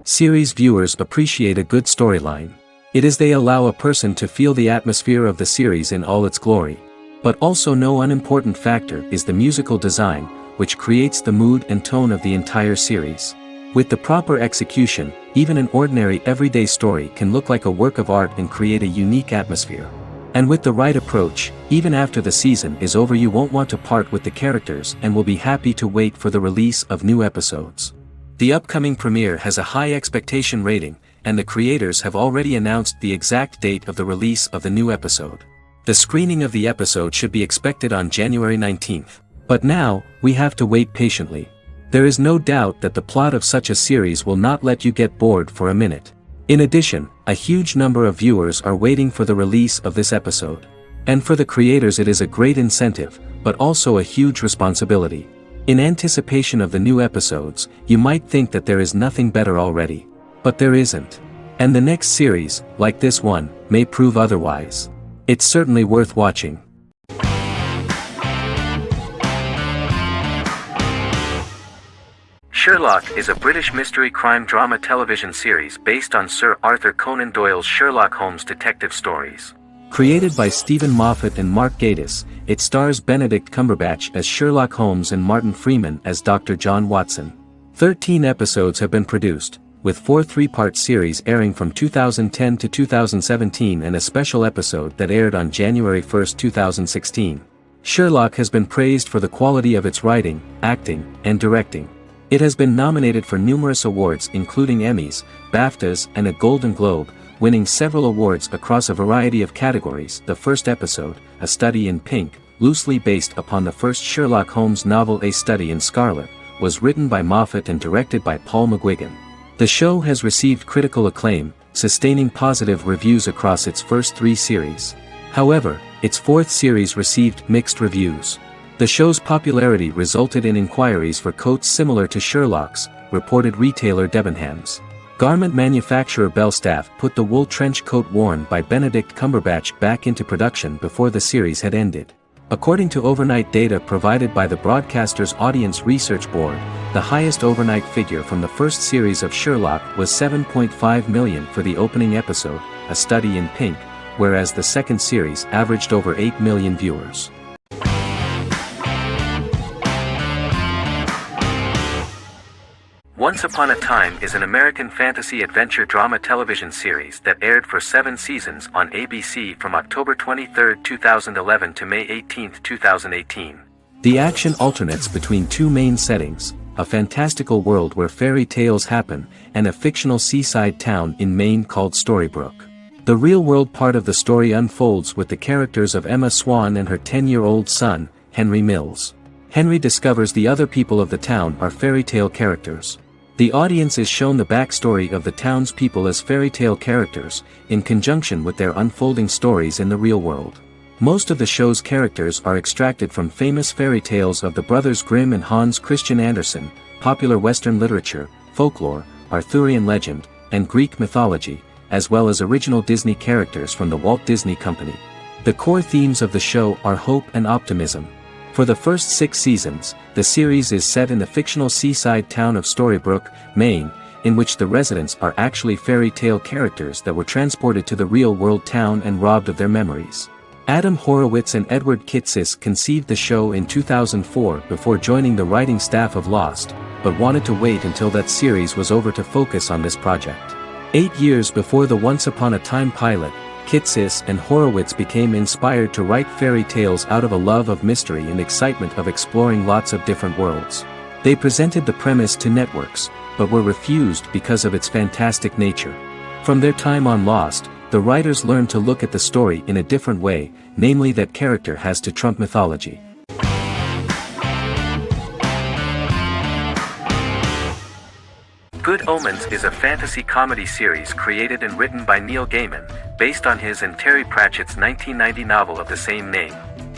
Series viewers appreciate a good storyline. It is they allow a person to feel the atmosphere of the series in all its glory. But also no unimportant factor is the musical design, which creates the mood and tone of the entire series. With the proper execution, even an ordinary everyday story can look like a work of art and create a unique atmosphere. And with the right approach, even after the season is over you won't want to part with the characters and will be happy to wait for the release of new episodes. The upcoming premiere has a high expectation rating, and the creators have already announced the exact date of the release of the new episode. The screening of the episode should be expected on January 19th. But now, we have to wait patiently. There is no doubt that the plot of such a series will not let you get bored for a minute. In addition, a huge number of viewers are waiting for the release of this episode. And for the creators it is a great incentive, but also a huge responsibility. In anticipation of the new episodes, you might think that there is nothing better already. But there isn't. And the next series, like this one, may prove otherwise. It's certainly worth watching. Sherlock is a British mystery crime drama television series based on Sir Arthur Conan Doyle's Sherlock Holmes detective stories. Created by Stephen Moffat and Mark Gatiss, it stars Benedict Cumberbatch as Sherlock Holmes and Martin Freeman as Dr. John Watson. 13 episodes have been produced, with 4 three-part series airing from 2010 to 2017 and a special episode that aired on January 1, 2016. Sherlock has been praised for the quality of its writing, acting, and directing. It has been nominated for numerous awards including Emmys, BAFTAs, and a Golden Globe, winning several awards across a variety of categories. The first episode, A Study in Pink, loosely based upon the first Sherlock Holmes novel A Study in Scarlet, was written by Moffat and directed by Paul McGuigan. The show has received critical acclaim, sustaining positive reviews across its first 3 series. However, its 4th series received mixed reviews. The show's popularity resulted in inquiries for coats similar to Sherlock's, reported retailer Debenhams. Garment manufacturer Belstaff put the wool trench coat worn by Benedict Cumberbatch back into production before the series had ended. According to overnight data provided by the broadcaster's Audience Research Board, the highest overnight figure from the first series of Sherlock was 7.5 million for the opening episode, A Study in Pink, whereas the second series averaged over 8 million viewers. Once Upon a Time is an American fantasy adventure drama television series that aired for 7 seasons on ABC from October 23, 2011 to May 18, 2018. The action alternates between 2 main settings, a fantastical world where fairy tales happen, and a fictional seaside town in Maine called Storybrooke. The real-world part of the story unfolds with the characters of Emma Swan and her 10-year-old son, Henry Mills. Henry discovers the other people of the town are fairy tale characters. The audience is shown the backstory of the townspeople as fairy tale characters, in conjunction with their unfolding stories in the real world. Most of the show's characters are extracted from famous fairy tales of the Brothers Grimm and Hans Christian Andersen, popular Western literature, folklore, Arthurian legend, and Greek mythology, as well as original Disney characters from the Walt Disney Company. The core themes of the show are hope and optimism. For the first 6 seasons, the series is set in the fictional seaside town of Storybrooke, Maine, in which the residents are actually fairy tale characters that were transported to the real-world town and robbed of their memories. Adam Horowitz and Edward Kitsis conceived the show in 2004 before joining the writing staff of Lost, but wanted to wait until that series was over to focus on this project. 8 years before the Once Upon a Time pilot, Kitsis and Horowitz became inspired to write fairy tales out of a love of mystery and excitement of exploring lots of different worlds. They presented the premise to networks, but were refused because of its fantastic nature. From their time on Lost, the writers learned to look at the story in a different way, namely that character has to trump mythology. Good Omens is a fantasy comedy series created and written by Neil Gaiman, based on his and Terry Pratchett's 1990 novel of the same name.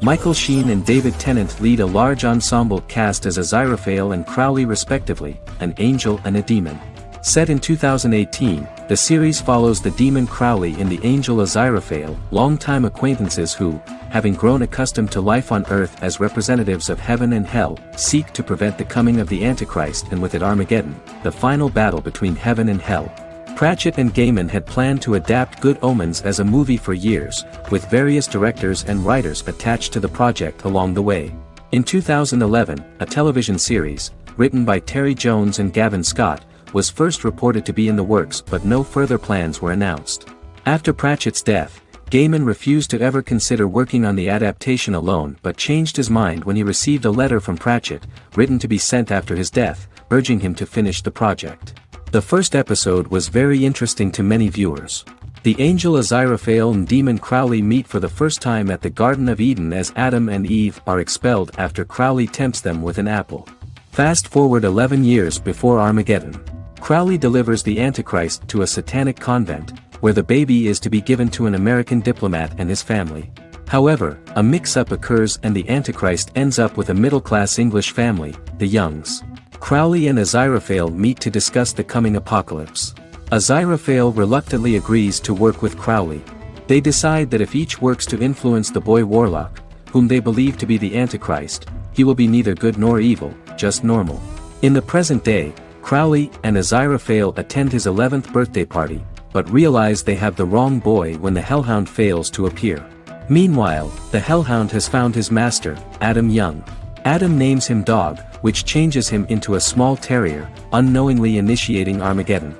Michael Sheen and David Tennant lead a large ensemble cast as Aziraphale and Crowley respectively, an angel and a demon. Set in 2018, the series follows the demon Crowley and the angel Aziraphale, longtime acquaintances who, having grown accustomed to life on Earth as representatives of heaven and hell, seek to prevent the coming of the Antichrist and with it Armageddon, the final battle between heaven and hell. Pratchett and Gaiman had planned to adapt Good Omens as a movie for years, with various directors and writers attached to the project along the way. In 2011, a television series, written by Terry Jones and Gavin Scott, was first reported to be in the works but no further plans were announced. After Pratchett's death, Gaiman refused to ever consider working on the adaptation alone but changed his mind when he received a letter from Pratchett, written to be sent after his death, urging him to finish the project. The first episode was very interesting to many viewers. The angel Aziraphale and demon Crowley meet for the first time at the Garden of Eden as Adam and Eve are expelled after Crowley tempts them with an apple. Fast forward 11 years before Armageddon. Crowley delivers the Antichrist to a satanic convent, where the baby is to be given to an American diplomat and his family. However, a mix-up occurs and the Antichrist ends up with a middle-class English family, the Youngs. Crowley and Aziraphale meet to discuss the coming apocalypse. Aziraphale reluctantly agrees to work with Crowley. They decide that if each works to influence the boy Warlock, whom they believe to be the Antichrist, he will be neither good nor evil, just normal. In the present day, Crowley and Aziraphale attend his 11th birthday party, but realize they have the wrong boy when the Hellhound fails to appear. Meanwhile, the Hellhound has found his master, Adam Young. Adam names him Dog, which changes him into a small terrier, unknowingly initiating Armageddon.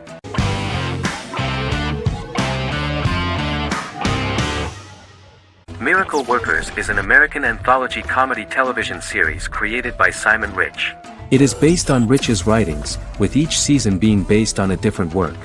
Miracle Workers is an American anthology comedy television series created by Simon Rich. It is based on Rich's writings, with each season being based on a different work.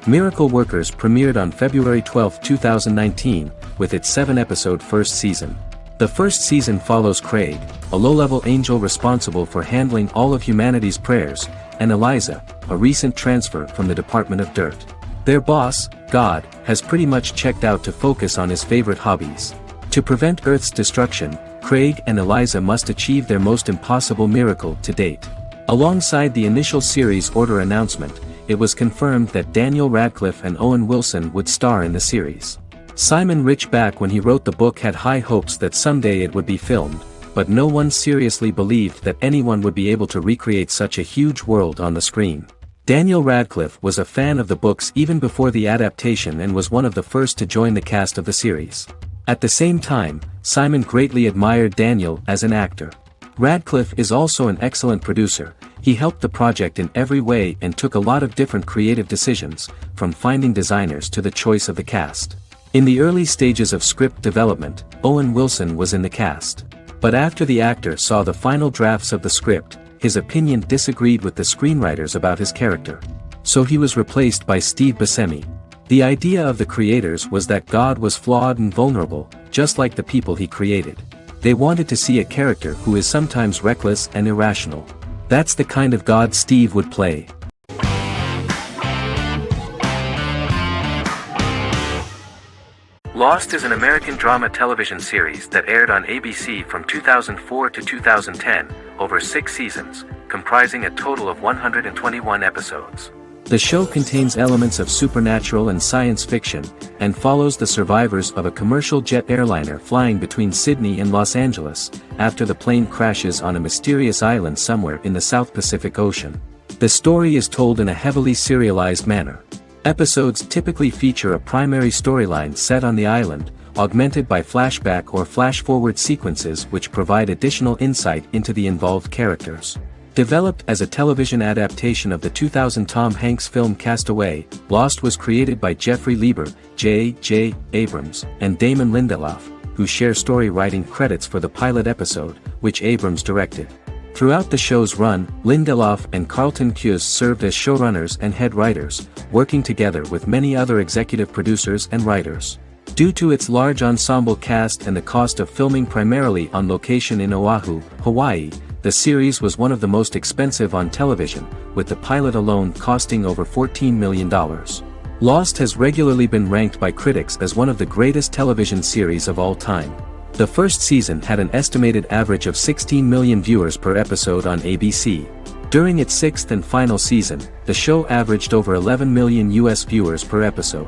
Miracle Workers premiered on February 12, 2019, with its 7-episode first season. The first season follows Craig, a low-level angel responsible for handling all of humanity's prayers, and Eliza, a recent transfer from the Department of Dirt. Their boss, God, has pretty much checked out to focus on his favorite hobbies. To prevent Earth's destruction, Craig and Eliza must achieve their most impossible miracle to date. Alongside the initial series order announcement, it was confirmed that Daniel Radcliffe and Owen Wilson would star in the series. Simon Rich back when he wrote the book had high hopes that someday it would be filmed, but no one seriously believed that anyone would be able to recreate such a huge world on the screen. Daniel Radcliffe was a fan of the books even before the adaptation and was one of the first to join the cast of the series. At the same time, Simon greatly admired Daniel as an actor. Radcliffe is also an excellent producer. He helped the project in every way and took a lot of different creative decisions, from finding designers to the choice of the cast. In the early stages of script development, Owen Wilson was in the cast. But after the actor saw the final drafts of the script, his opinion disagreed with the screenwriters about his character. So he was replaced by Steve Buscemi. The idea of the creators was that God was flawed and vulnerable, just like the people he created. They wanted to see a character who is sometimes reckless and irrational. That's the kind of God Steve would play. Lost is an American drama television series that aired on ABC from 2004 to 2010, over 6 seasons, comprising a total of 121 episodes. The show contains elements of supernatural and science fiction, and follows the survivors of a commercial jet airliner flying between Sydney and Los Angeles, after the plane crashes on a mysterious island somewhere in the South Pacific Ocean. The story is told in a heavily serialized manner. Episodes typically feature a primary storyline set on the island, augmented by flashback or flash-forward sequences which provide additional insight into the involved characters. Developed as a television adaptation of the 2000 Tom Hanks film Castaway, Lost was created by Jeffrey Lieber, J.J. Abrams, and Damon Lindelof, who share story writing credits for the pilot episode, which Abrams directed. Throughout the show's run, Lindelof and Carlton Cuse served as showrunners and head writers, working together with many other executive producers and writers. Due to its large ensemble cast and the cost of filming primarily on location in Oahu, Hawaii, the series was one of the most expensive on television, with the pilot alone costing over $14 million. Lost has regularly been ranked by critics as one of the greatest television series of all time. The first season had an estimated average of 16 million viewers per episode on ABC. During its sixth and final season, the show averaged over 11 million US viewers per episode.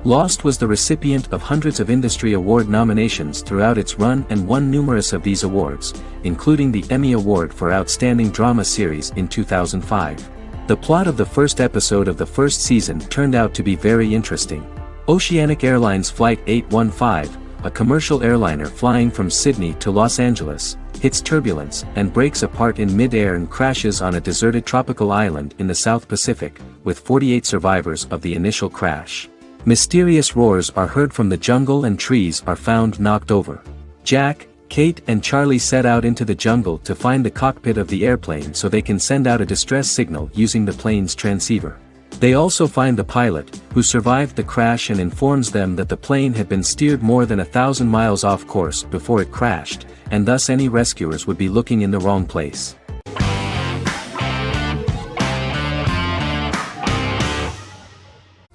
Lost was the recipient of hundreds of industry award nominations throughout its run and won numerous of these awards, including the Emmy Award for Outstanding Drama Series in 2005. The plot of the first episode of the first season turned out to be very interesting. Oceanic Airlines Flight 815, a commercial airliner flying from Sydney to Los Angeles, hits turbulence and breaks apart in mid-air and crashes on a deserted tropical island in the South Pacific, with 48 survivors of the initial crash. Mysterious roars are heard from the jungle and trees are found knocked over. Jack, Kate and Charlie set out into the jungle to find the cockpit of the airplane so they can send out a distress signal using the plane's transceiver. They also find the pilot, who survived the crash and informs them that the plane had been steered more than 1,000 miles off course before it crashed, and thus any rescuers would be looking in the wrong place.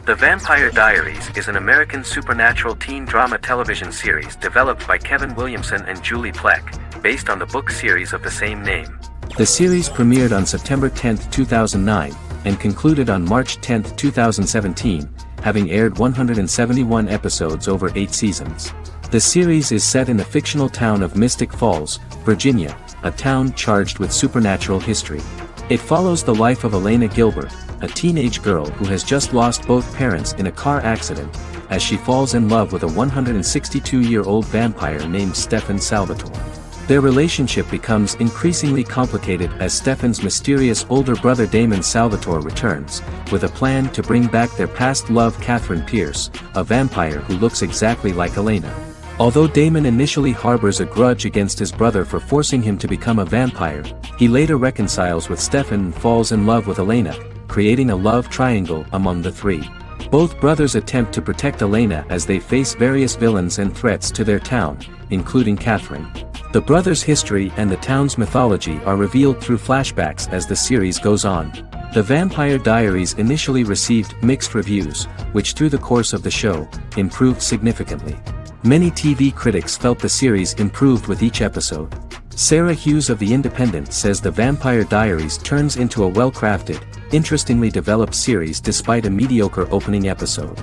The Vampire Diaries is an American supernatural teen drama television series developed by Kevin Williamson and Julie Plec, based on the book series of the same name. The series premiered on September 10, 2009, and concluded on March 10, 2017, having aired 171 episodes over 8 seasons. The series is set in the fictional town of Mystic Falls, Virginia, a town charged with supernatural history. It follows the life of Elena Gilbert, a teenage girl who has just lost both parents in a car accident, as she falls in love with a 162-year-old vampire named Stefan Salvatore. Their relationship becomes increasingly complicated as Stefan's mysterious older brother Damon Salvatore returns, with a plan to bring back their past love Catherine Pierce, a vampire who looks exactly like Elena. Although Damon initially harbors a grudge against his brother for forcing him to become a vampire, he later reconciles with Stefan and falls in love with Elena, creating a love triangle among the three. Both brothers attempt to protect Elena as they face various villains and threats to their town, including Catherine. The brothers' history and the town's mythology are revealed through flashbacks as the series goes on. The Vampire Diaries initially received mixed reviews, which through the course of the show, improved significantly. Many TV critics felt the series improved with each episode. Sarah Hughes of The Independent says The Vampire Diaries turns into a well-crafted, interestingly developed series despite a mediocre opening episode.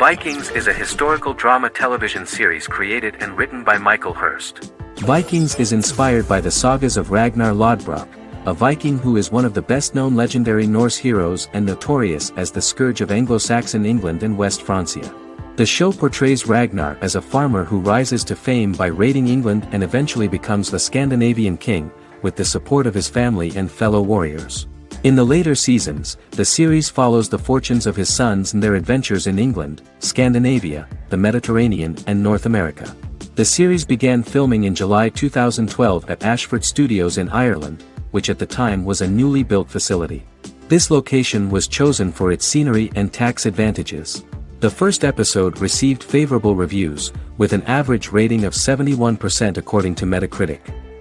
Vikings is a historical drama television series created and written by Michael Hurst. Vikings is inspired by the sagas of Ragnar Lodbrok, a Viking who is one of the best-known legendary Norse heroes and notorious as the scourge of Anglo-Saxon England and West Francia. The show portrays Ragnar as a farmer who rises to fame by raiding England and eventually becomes the Scandinavian king, with the support of his family and fellow warriors. In the later seasons, the series follows the fortunes of his sons and their adventures in England, Scandinavia, the Mediterranean and North America. The series began filming in July 2012 at Ashford Studios in Ireland, which at the time was a newly built facility. This location was chosen for its scenery and tax advantages. The first episode received favorable reviews, with an average rating of 71% according to Metacritic.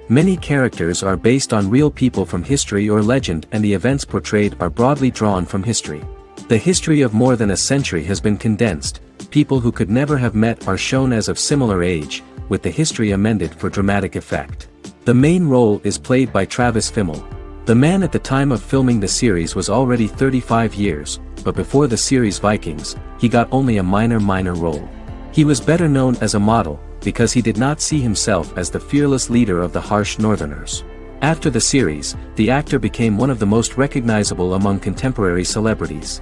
Many characters are based on real people from history or legend, and the events portrayed are broadly drawn from history. The history of more than a century has been condensed. People who could never have met are shown as of similar age, with the history amended for dramatic effect. The main role is played by Travis Fimmel. The man at the time of filming the series was already 35 years, but before the series Vikings, he got only a minor role. He was better known as a model, because he did not see himself as the fearless leader of the harsh Northerners. After the series, the actor became one of the most recognizable among contemporary celebrities.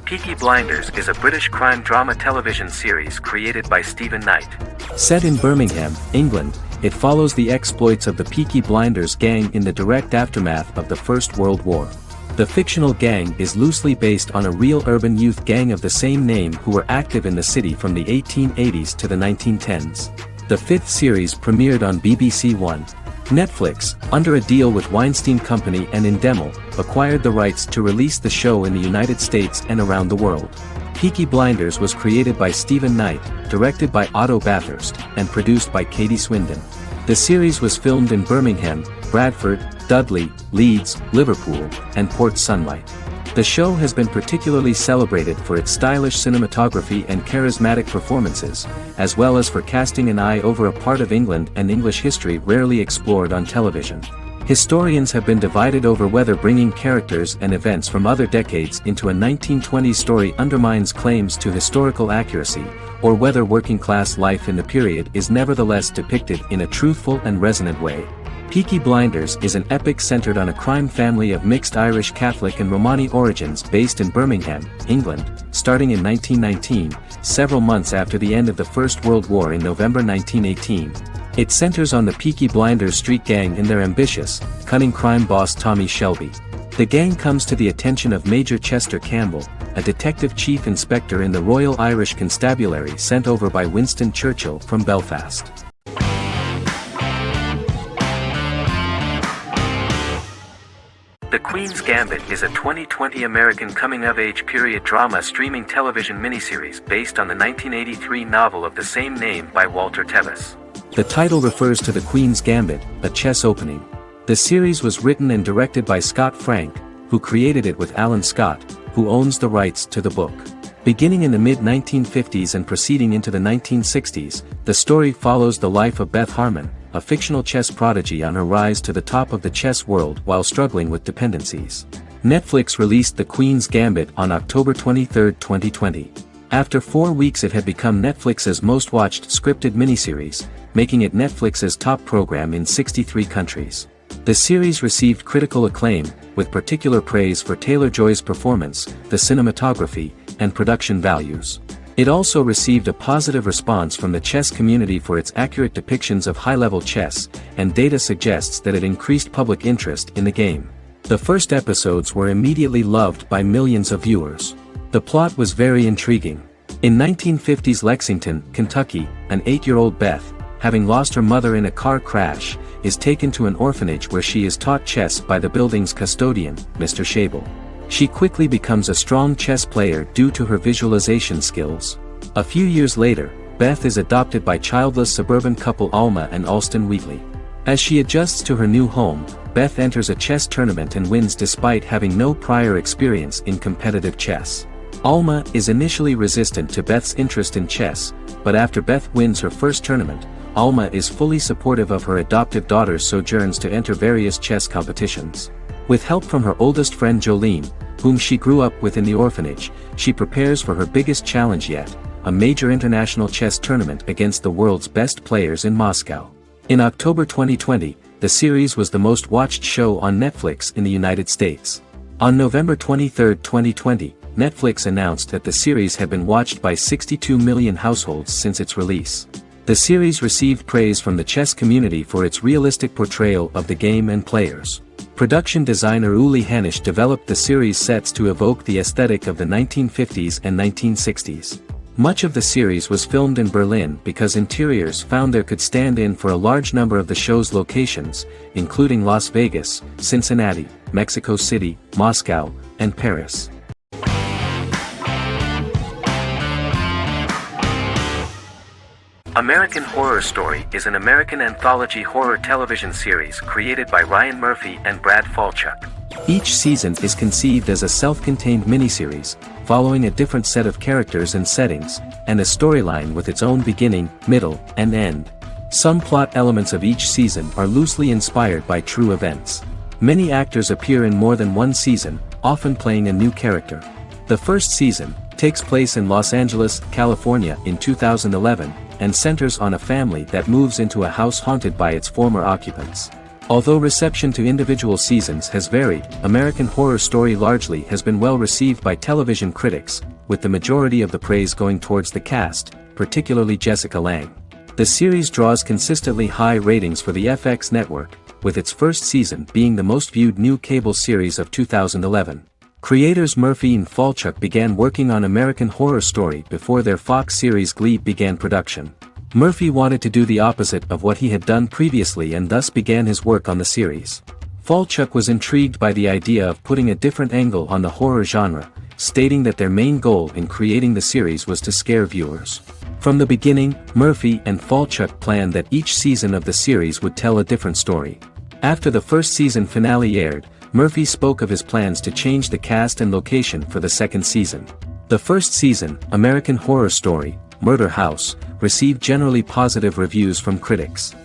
Peaky Blinders is a British crime drama television series created by Stephen Knight. Set in Birmingham, England, it follows the exploits of the Peaky Blinders gang in the direct aftermath of the First World War. The fictional gang is loosely based on a real urban youth gang of the same name who were active in the city from the 1880s to the 1910s. The fifth series premiered on BBC One. Netflix, under a deal with Weinstein Company and Endemol, acquired the rights to release the show in the United States and around the world. Peaky Blinders was created by Stephen Knight, directed by Otto Bathurst, and produced by Katie Swindon. The series was filmed in Birmingham, Bradford, Dudley, Leeds, Liverpool, and Port Sunlight. The show has been particularly celebrated for its stylish cinematography and charismatic performances, as well as for casting an eye over a part of England and English history rarely explored on television. Historians have been divided over whether bringing characters and events from other decades into a 1920s story undermines claims to historical accuracy, or whether working-class life in the period is nevertheless depicted in a truthful and resonant way. Peaky Blinders is an epic centered on a crime family of mixed Irish Catholic and Romani origins based in Birmingham, England, starting in 1919, several months after the end of the First World War in November 1918. It centers on the Peaky Blinders street gang and their ambitious, cunning crime boss Tommy Shelby. The gang comes to the attention of Major Chester Campbell, a detective chief inspector in the Royal Irish Constabulary sent over by Winston Churchill from Belfast. The Queen's Gambit is a 2020 American coming-of-age period drama streaming television miniseries based on the 1983 novel of the same name by Walter Tevis. The title refers to the Queen's Gambit, a chess opening. The series was written and directed by Scott Frank, who created it with Alan Scott, who owns the rights to the book. Beginning in the mid-1950s and proceeding into the 1960s, the story follows the life of Beth Harmon, a fictional chess prodigy on her rise to the top of the chess world while struggling with dependencies. Netflix released The Queen's Gambit on October 23, 2020. After 4 weeks it had become Netflix's most-watched scripted miniseries, making it Netflix's top program in 63 countries. The series received critical acclaim, with particular praise for Taylor-Joy's performance, the cinematography, and production values. It also received a positive response from the chess community for its accurate depictions of high-level chess, and data suggests that it increased public interest in the game. The first episodes were immediately loved by millions of viewers. The plot was very intriguing. In 1950s Lexington, Kentucky, an 8-year-old Beth, having lost her mother in a car crash, is taken to an orphanage where she is taught chess by the building's custodian, Mr. Schabel. She quickly becomes a strong chess player due to her visualization skills. A few years later, Beth is adopted by childless suburban couple Alma and Alston Wheatley. As she adjusts to her new home, Beth enters a chess tournament and wins despite having no prior experience in competitive chess. Alma is initially resistant to Beth's interest in chess, but after Beth wins her first tournament, Alma is fully supportive of her adoptive daughter's sojourns to enter various chess competitions. With help from her oldest friend Jolene, whom she grew up with in the orphanage, she prepares for her biggest challenge yet, a major international chess tournament against the world's best players in Moscow. In October 2020, the series was the most watched show on Netflix in the United States. On November 23, 2020, Netflix announced that the series had been watched by 62 million households since its release. The series received praise from the chess community for its realistic portrayal of the game and players. Production designer Uli Hanisch developed the series sets to evoke the aesthetic of the 1950s and 1960s. Much of the series was filmed in Berlin because interiors found there could stand in for a large number of the show's locations, including Las Vegas, Cincinnati, Mexico City, Moscow, and Paris. American Horror Story is an American anthology horror television series created by Ryan Murphy and Brad Falchuk. Each season is conceived as a self-contained miniseries, following a different set of characters and settings, and a storyline with its own beginning, middle, and end. Some plot elements of each season are loosely inspired by true events. Many actors appear in more than one season, often playing a new character. The first season takes place in Los Angeles, California in 2011, and centers on a family that moves into a house haunted by its former occupants. Although reception to individual seasons has varied, American Horror Story largely has been well received by television critics, with the majority of the praise going towards the cast, particularly Jessica Lange. The series draws consistently high ratings for the FX network, with its first season being the most viewed new cable series of 2011. Creators Murphy and Falchuk began working on American Horror Story before their Fox series Glee began production. Murphy wanted to do the opposite of what he had done previously and thus began his work on the series. Falchuk was intrigued by the idea of putting a different angle on the horror genre, stating that their main goal in creating the series was to scare viewers. From the beginning, Murphy and Falchuk planned that each season of the series would tell a different story. After the first season finale aired, Murphy spoke of his plans to change the cast and location for the second season. The first season, American Horror Story, Murder House, received generally positive reviews from critics.